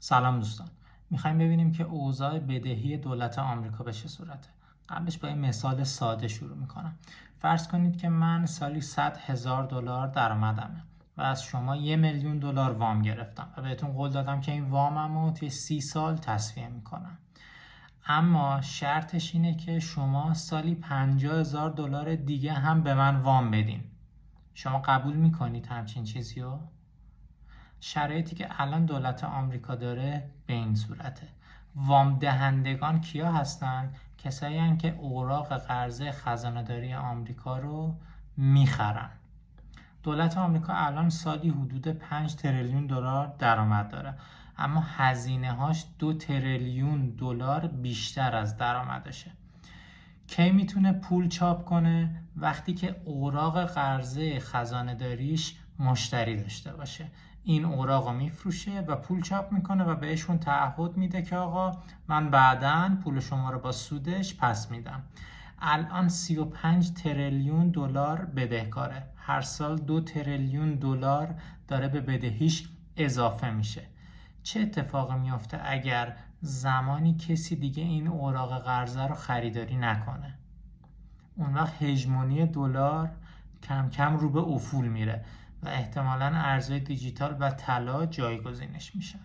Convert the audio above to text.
سلام دوستان، میخوایم ببینیم که اوضاع بدهی دولت آمریکا به چه صورته. قبلش با یه مثال ساده شروع میکنم. فرض کنید که من سالی $100,000 درآمدمه و از شما $1,000,000 وام گرفتم و بهتون قول دادم که این واممو توی 30 سال تسویه میکنم. اما شرطش اینه که شما سالی $50,000 دیگه هم به من وام بدین. شما قبول میکنید همچین چیزیو؟ شرایطی که الان دولت آمریکا داره به این صورته. وام دهندگان کیا هستن؟ کسایی هستن که اوراق قرضه خزانه‌داری آمریکا رو میخرن. دولت آمریکا الان سالی حدود 5 تریلیون دلار درآمد داره، اما هزینه هاش 2 تریلیون دلار بیشتر از درآمدشه. کی میتونه پول چاپ کنه؟ وقتی که اوراق قرضه خزانه‌داریش مشتری داشته باشه. این اوراق رو میفروشه و پول چاپ میکنه و بهشون تعهد میده که آقا من بعداً پول شما رو با سودش پس میدم. الان 35 تریلیون دلار بدهکاره. هر سال 2 تریلیون دلار داره به بدهیش اضافه میشه. چه اتفاقی میفته اگر زمانی کسی دیگه این اوراق قرضه رو خریداری نکنه؟ اون وقت هژمونی دلار کم کم رو به افول میره و احتمالاً ارزهای دیجیتال و طلا جایگزینش میشن.